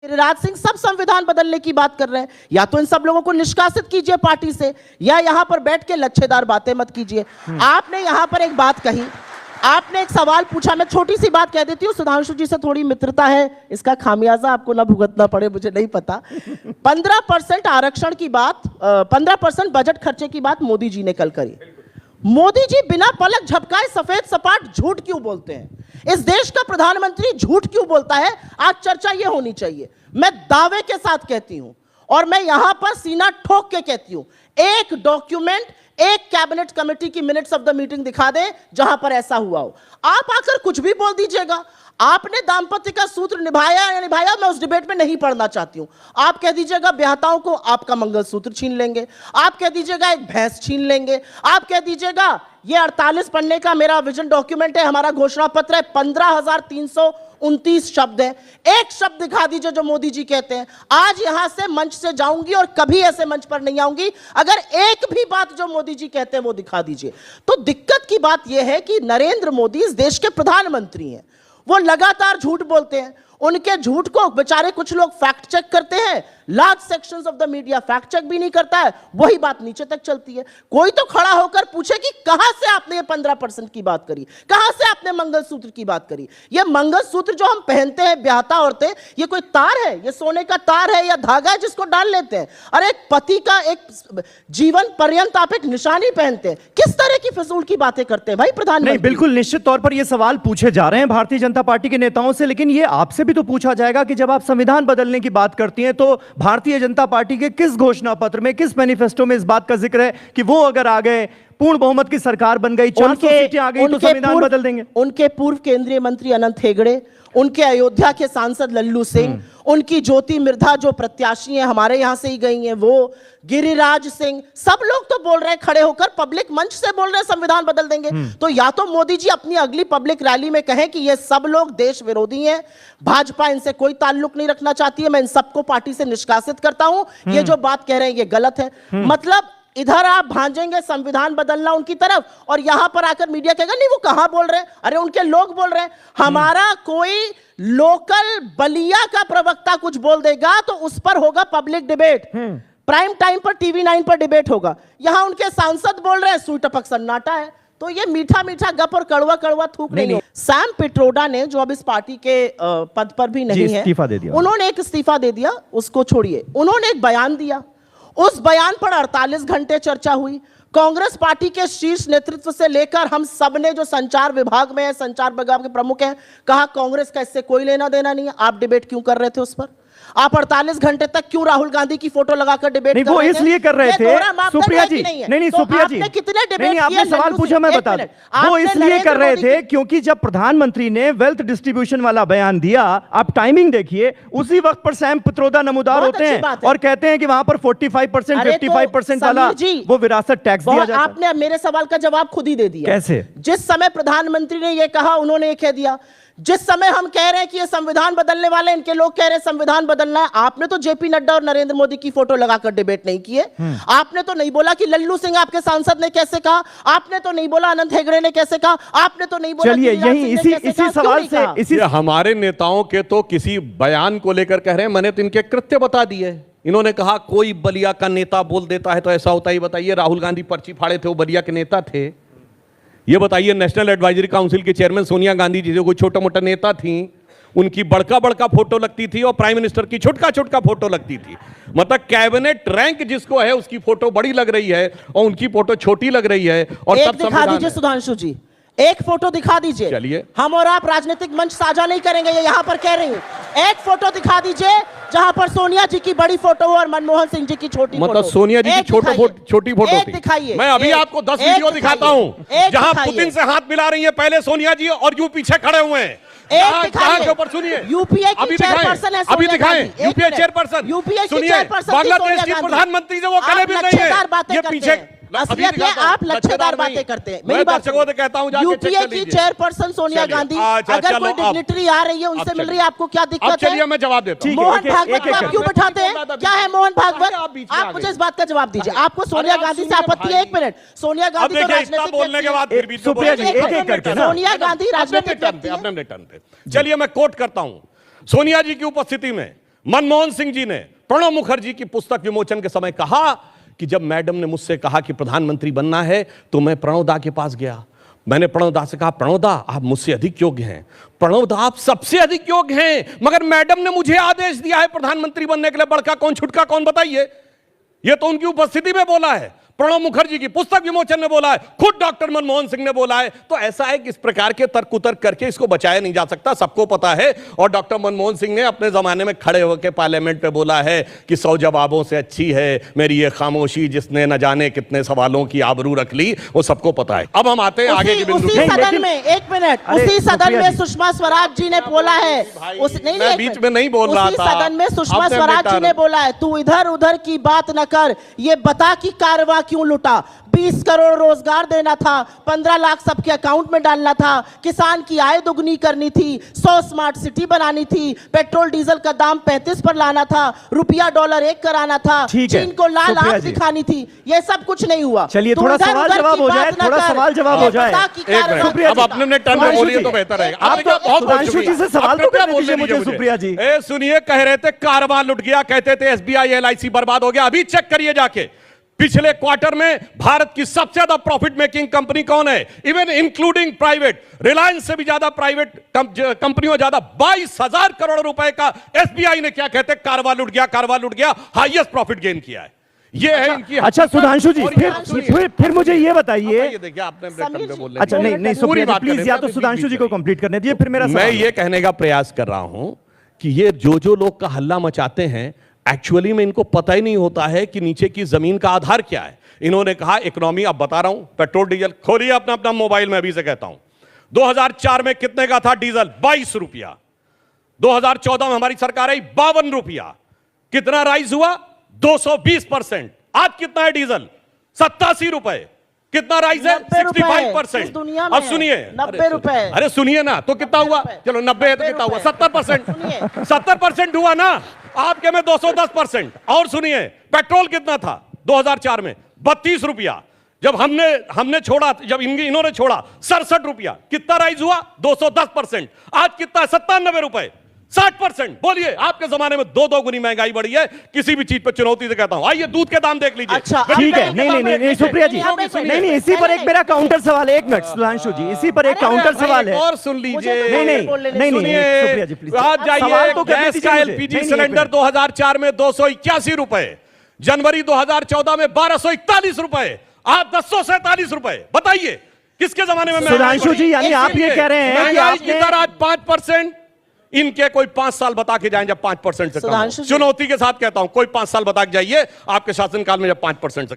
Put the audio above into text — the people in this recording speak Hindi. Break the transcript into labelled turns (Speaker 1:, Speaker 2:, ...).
Speaker 1: गिरिराज सिंह सब संविधान बदलने की बात कर रहे हैं। या तो इन सब लोगों को निष्कासित कीजिए पार्टी से, या यहां पर बैठ के लच्छेदार बातें मत कीजिए। आपने यहां पर एक बात कही, आपने एक सवाल पूछा, मैं छोटी सी बात कह देती हूँ, सुधांशु जी से थोड़ी मित्रता है, इसका खामियाजा आपको ना भुगतना पड़े, मुझे नहीं पता। 15% आरक्षण की बात, 15% बजट खर्चे की बात मोदी जी ने कल करी। मोदी जी बिना पलक झपकाए सफेद सपाट झूठ क्यों बोलते हैं? इस देश का प्रधानमंत्री झूठ क्यों बोलता है? आज चर्चा यह होनी चाहिए। मैं दावे के साथ कहती हूं और मैं यहां पर सीना ठोक के कहती हूं, एक डॉक्यूमेंट, एक कैबिनेट कमेटी की मिनट्स ऑफ द मीटिंग दिखा दे जहां पर ऐसा हुआ हो। आप आकर कुछ भी बोल दीजिएगा, आपने दाम्पत्य का सूत्र निभाया या निभाया, मैं उस डिबेट में नहीं पढ़ना चाहती हूं। आप कह दीजिएगा ब्याहताओं को आपका मंगलसूत्र छीन लेंगे, आप कह दीजिएगा एक भैंस छीन लेंगे, आप कह दीजिएगा ये 48 पन्ने का मेरा विजन डॉक्यूमेंट है, हमारा घोषणा पत्र है, 15,329 शब्द है। एक शब्द दिखा दीजिए जो मोदी जी कहते हैं। आज यहां से मंच से जाऊंगी और कभी ऐसे मंच पर नहीं आऊंगी अगर एक भी बात जो मोदी जी कहते हैं वो दिखा दीजिए। तो दिक्कत की बात यह है कि नरेंद्र मोदी इस देश के प्रधानमंत्री हैं, वो लगातार झूठ बोलते हैं। उनके झूठ को बेचारे कुछ लोग फैक्ट चेक करते हैं, large sections of the media fact check भी नहीं करता है, वही बात नीचे तक चलती है। कोई तो खड़ा होकर पूछे कि कहां से आपने ये 15% की बात करी, कहां से आपने मंगलसूत्र की बात करी? ये मंगलसूत्र जो हम पहनते हैं ब्याहता औरतें, ये कोई तार है? ये सोने का तार है या धागा है जिसको डाल लेते हैं? अरे एक पति का एक जीवन पर्यंत आप एक निशानी पहनते हैं, किस तरह की फिजूल की बातें करते हैं भाई प्रधानमंत्री?
Speaker 2: नहीं, बिल्कुल निश्चित तौर पर ये सवाल पूछे जा रहे हैं भारतीय जनता पार्टी के नेताओं से, लेकिन ये आपसे भी तो पूछा जाएगा कि जब आप संविधान बदलने की बात करती हैं तो भारतीय जनता पार्टी के किस घोषणा पत्र में, किस मैनिफेस्टो में इस बात का जिक्र है कि वो अगर आ गए, पूर्ण बहुमत की सरकार बन गई, 400 सीटें आ गई तो संविधान बदल देंगे? उनके
Speaker 1: पूर्व केंद्रीय मंत्री अनंत हेगड़े, उनके अयोध्या के सांसद लल्लू सिंह, उनकी ज्योति मिर्धा जो प्रत्याशी हैं हमारे यहां से ही गई हैं, वो गिरिराज सिंह, सब लोग तो बोल रहे हैं खड़े होकर, पब्लिक मंच से बोल रहे हैं संविधान बदल देंगे। तो या तो मोदी जी अपनी अगली पब्लिक रैली में कहें कि ये सब लोग देश विरोधी हैं, भाजपा इनसे कोई ताल्लुक नहीं रखना चाहती है, मैं इन सबको पार्टी से निष्कासित करता हूं, ये जो बात कह रहे हैं ये गलत है। मतलब इधर आप भांजेंगे संविधान बदलना उनकी तरफ, और यहां पर आकर मीडिया कहेगा नहीं वो कहां बोल रहे हैं, अरे उनके लोग बोल रहे हैं। हमारा कोई लोकल बलिया का प्रवक्ता कुछ बोल देगा तो उस पर होगा पब्लिक डिबेट, प्राइम टाइम पर टीवी 9 पर डिबेट होगा। यहां उनके सांसद बोल रहे हैं, सुई टपक सन्नाटा है। तो ये मीठा मीठा गप और कड़वा कड़वा थूक नहीं है। सैम पिट्रोडा ने, जो अब इस पार्टी के पद पर भी नहीं है,
Speaker 2: इस्तीफा दे दिया,
Speaker 1: उन्होंने एक इस्तीफा दे दिया, उसको छोड़िए, उन्होंने एक बयान दिया। उस बयान पर 48 घंटे चर्चा हुई। कांग्रेस पार्टी के शीर्ष नेतृत्व से लेकर हम सब ने, जो संचार विभाग में है, संचार विभाग के प्रमुख हैं, कहा कांग्रेस का इससे कोई लेना देना नहीं है। आप डिबेट क्यों कर रहे थे उस पर? आप 48 घंटे तक क्यों राहुल गांधी की फोटो लगाकर डिबेट कर रहे थे?
Speaker 2: वो इसलिए कर रहे थे सुप्रिया जी, नहीं सुप्रिया जी,
Speaker 1: कितने डिबेट,
Speaker 2: आपने सवाल पूछा मैं बता दूं, वो इसलिए कर रहे थे क्योंकि जब प्रधानमंत्री ने वेल्थ डिस्ट्रीब्यूशन वाला बयान दिया, आप टाइमिंग देखिए, उसी वक्त पर सैम पित्रोदा नमूदार होते हैं और कहते हैं कि वहां पर 45%, 55% वाला वो विरासत टैक्स दिया जाता है।
Speaker 1: आपने मेरे सवाल का जवाब खुद ही दे दिया।
Speaker 2: कैसे?
Speaker 1: जिस समय प्रधानमंत्री ने यह कहा, उन्होंने ये कह दिया। जिस समय हम कह रहे हैं कि ये संविधान बदलने वाले, इनके लोग कह रहे हैं संविधान बदलना है, आपने तो जेपी नड्डा और नरेंद्र मोदी की फोटो लगाकर डिबेट नहीं किए। आपने तो नहीं बोला कि लल्लू सिंह आपके सांसद ने कैसे कहा, आपने तो नहीं बोला अनंत हेगड़े ने कैसे कहा, आपने तो नहीं बोला।
Speaker 2: चलिए यही इसी सवाल से, इसी
Speaker 3: हमारे नेताओं के तो किसी बयान को लेकर कह रहे हैं, मैंने तो इनके कृत्य बता दिए। इन्होंने कहा कोई बलिया का नेता बोल देता है तो ऐसा होता ही। बताइए, राहुल गांधी पर्ची फाड़े थे, वो बलिया के नेता थे? ये बताइए, नेशनल एडवाइजरी काउंसिल के चेयरमैन सोनिया गांधी जी जो कोई छोटा मोटा नेता थी, उनकी बड़का बड़का फोटो लगती थी और प्राइम मिनिस्टर की छोटका छोटका फोटो लगती थी। मतलब कैबिनेट रैंक जिसको है उसकी फोटो बड़ी लग रही है और उनकी फोटो छोटी लग रही है। और
Speaker 1: एक दिखा दीजिए सुधांशु जी, एक फोटो दिखा दीजिए।
Speaker 3: चलिए,
Speaker 1: हम और आप राजनीतिक मंच साझा नहीं करेंगे, ये यहां पर कह रही हूं। एक फोटो दिखा दीजिए जहां पर सोनिया जी की बड़ी फोटो और मनमोहन सिंह जी की छोटी फोटो।
Speaker 3: मतलब सोनिया जी की छोटी फोटो थी।
Speaker 1: दिखाइए,
Speaker 3: मैं अभी आपको 10 वीडियो दिखाता हूं जहां पुतिन से हाथ मिला रही है पहले सोनिया जी और यूं पीछे खड़े हुए हैं। के ऊपर सुनिए,
Speaker 1: यूपीए की चेयरपर्सन है,
Speaker 3: अभी दिखाएं, यूपीए चेयरपर्सन,
Speaker 1: यूपीए की
Speaker 3: सुनिए,
Speaker 1: चेयरपर्सन
Speaker 3: बांग्लादेश की प्रधानमंत्री जो वो कले भी नहीं है, ये पीछे
Speaker 1: असलियत है, आप लच्छेदार बातें करते हैं। मेरी बात
Speaker 3: को कहता हूं,
Speaker 1: यूपीए की चेयरपर्सन सोनिया गांधी, अगर कोई डिग्निटरी आ रही है, उनसे मिल रही है, आपको क्या दिक्कत है?
Speaker 3: चलिए मैं जवाब देता हूं।
Speaker 1: मोहन भागवत को आप क्यों बिठाते हैं? क्या है मोहन भागवत? आप मुझे इस बात का जवाब दीजिए। आपको सोनिया गांधी से आपत्ति है? 1 मिनट, सोनिया गांधी तो राजनीतिक
Speaker 3: बोलने के बाद
Speaker 1: सोनिया गांधी राजनीतिक,
Speaker 3: अपने रिटर्न पे। चलिए मैं कोट करता हूं, सोनिया जी की उपस्थिति में मनमोहन सिंह जी ने प्रणब मुखर्जी की पुस्तक विमोचन के समय कहा कि जब मैडम ने मुझसे कहा कि प्रधानमंत्री बनना है तो मैं प्रणब दा के पास गया। मैंने प्रणब दा से कहा, प्रणब दा आप मुझसे अधिक योग्य हैं, प्रणब दा आप सबसे अधिक योग्य हैं, मगर मैडम ने मुझे आदेश दिया है प्रधानमंत्री बनने के लिए, बड़का कौन छुटका कौन बताइए। यह तो उनकी उपस्थिति में बोला है, प्रणब मुखर्जी की पुस्तक विमोचन ने बोला है, खुद डॉक्टर मनमोहन सिंह ने बोला है। तो ऐसा है कि इस प्रकार के तर्क उतर्क करके इसको बचाया नहीं जा सकता, सबको पता है। और डॉक्टर मनमोहन सिंह ने अपने जमाने में खड़े होकर पार्लियामेंट पे बोला है कि 100 जवाबों से अच्छी है मेरी ये खामोशी जिसने न जाने कितने सवालों की आबरू रख ली, वो सबको पता है। अब हम आते हैं आगे के बिंदु
Speaker 1: उसी
Speaker 3: पे।
Speaker 1: सदन में, एक मिनट, उसी सदन में सुषमा स्वराज जी ने बोला है,
Speaker 3: मैं बीच में नहीं बोल रहा था,
Speaker 1: सदन में सुषमा
Speaker 3: आपने
Speaker 1: स्वराज जी
Speaker 3: बेटा-
Speaker 1: ने बोला है, तू इधर उधर की बात न कर, ये बता कि कारवा क्यों लुटा। 20 करोड़ रोजगार देना था, 15 लाख सबके अकाउंट में डालना था, किसान की आय दुगनी करनी थी, 100 स्मार्ट सिटी बनानी थी, पेट्रोल डीजल का दाम 35 पर लाना था, रुपया डॉलर 1 कराना था,
Speaker 2: ठीक है,
Speaker 1: चीन को लाल
Speaker 2: सुप्रिया
Speaker 1: आंख
Speaker 2: जी।
Speaker 1: दिखानी थी। ये सब कुछ नहीं हुआ।
Speaker 2: चलिए,
Speaker 1: तू
Speaker 2: थोड़ा
Speaker 1: इधर
Speaker 2: सवाल
Speaker 1: उधर
Speaker 2: जवाब
Speaker 1: की
Speaker 2: हो
Speaker 1: बात
Speaker 2: जाए,
Speaker 1: न
Speaker 2: थोड़ा
Speaker 1: कर,
Speaker 2: सवाल जवाब
Speaker 1: ये
Speaker 2: हो जाए।
Speaker 1: बता कि
Speaker 3: एक मिनट,
Speaker 1: कारवा
Speaker 3: अब अपने टर्न में
Speaker 2: सुप्रिया
Speaker 3: बोलिए
Speaker 2: जी,
Speaker 3: तो बेहतर रहेगा।
Speaker 2: आप
Speaker 3: आपने
Speaker 2: तो
Speaker 3: क्या बहुत बोल
Speaker 2: सुधांशु
Speaker 3: चुकी
Speaker 2: जी से
Speaker 3: हैं।
Speaker 2: सवाल
Speaker 3: आपने
Speaker 2: तो
Speaker 3: क्या
Speaker 2: करने
Speaker 3: बोलने
Speaker 2: दीजिए मुझे, सुप्रिया जी।
Speaker 3: ए सुनिए, कह रहे थे कारवा लुट गया, कहते थे एसबीआई एलआईसी बर्बाद हो गया। अभी चेक करिए जाके, पिछले क्वार्टर में भारत की सबसे ज्यादा प्रॉफिट मेकिंग कंपनी कौन है, इवन इंक्लूडिंग प्राइवेट, रिलायंस से भी ज्यादा प्राइवेट कंपनियों ज्यादा 22,000 करोड़ रुपए का एसबीआई ने क्या कहते कारवा लुट गया, कारवा लुट गया, हाईएस्ट प्रॉफिट गेन किया है। ये है इनकी।
Speaker 2: अच्छा सुधांशु जी,
Speaker 3: और ये
Speaker 2: फिर मुझे ये बताइए।
Speaker 3: ये देखिए, आपने अपने
Speaker 1: समीर
Speaker 3: टर्न पे
Speaker 1: जी,
Speaker 3: बोल
Speaker 2: अच्छा नहीं नहीं
Speaker 3: पूरी
Speaker 2: सुप्रिया जी,
Speaker 3: बात
Speaker 2: प्लीज,
Speaker 3: करें,
Speaker 2: या
Speaker 3: मैं
Speaker 2: तो
Speaker 3: बीच
Speaker 2: सुधांशु
Speaker 3: बीच
Speaker 2: जी को
Speaker 3: में-
Speaker 2: कंप्लीट करने दीजिए, फिर मेरा
Speaker 3: मैं
Speaker 2: सवाल।
Speaker 3: ये कहने का प्रयास कर रहा हूं कि ये जो लोग का हल्ला मचाते हैं, एक्चुअली में इनको पता ही नहीं होता है कि नीचे की जमीन का आधार क्या है। इन्होंने कहा इकोनॉमी, अब बता रहा हूं, पेट्रोल डीजल खोलिए अपना अपना मोबाइल में, अभी से कहता हूं। 2004 में कितने का था डीजल? 22 रुपया। 2014 में हमारी सरकार आई, 52 रुपया। कितना राइज हुआ? 220%। आज कितना है डीजल? 87 रुपए। कितना राइज है? 65%। अब सुनिए,
Speaker 1: 90 रुपए।
Speaker 3: अरे सुनिए ना, तो कितना हुआ? चलो 90 है तो कितना हुआ? 70%। 70% हुआ ना, आपके में 210%। और सुनिए, पेट्रोल कितना था 2004 में? 32 रुपया। जब हमने छोड़ा, जब इन्होंने छोड़ा 67 रुपया। कितना राइज हुआ? 210%। आज कितना है? 97 रुपए, 60%। बोलिए, आपके जमाने में दो गुनी महंगाई बढ़ी है। किसी भी चीज पर चुनौती से कहता हूं, आइए दूध के दाम देख लीजिए।
Speaker 1: अच्छा,
Speaker 2: ठीक है, नहीं सुप्रिया जी, नहीं इसी पर एक मेरा काउंटर सवाल है। एक मिनट सुधांशु जी, इसी पर एक काउंटर सवाल है।
Speaker 3: और सुन लीजिए।
Speaker 2: नहीं सुप्रिया जी प्लीज,
Speaker 3: आज जाइए,
Speaker 2: सवाल तो करने
Speaker 3: गैस
Speaker 2: दीजिए
Speaker 3: का
Speaker 2: मुझे।
Speaker 3: एलपीजी
Speaker 2: नहीं,
Speaker 3: सिलेंडर 2004 में 281 रुपए, जनवरी 2014 में 1241 रुपए, आज 947 रुपए। बताइए किसके जमाने में
Speaker 2: सुधांशु जी, यानी आप ये कह रहे हैं कि
Speaker 3: महंगाई की
Speaker 2: आपने
Speaker 3: दर आज 5%। इनके कोई 5 साल बता के जाएं जब 5% से कम हो।
Speaker 1: सुधांशु जी-
Speaker 3: चुनौती के साथ कहता हूं, कोई 5 साल बता के जाइए आपके शासनकाल में जब 5% से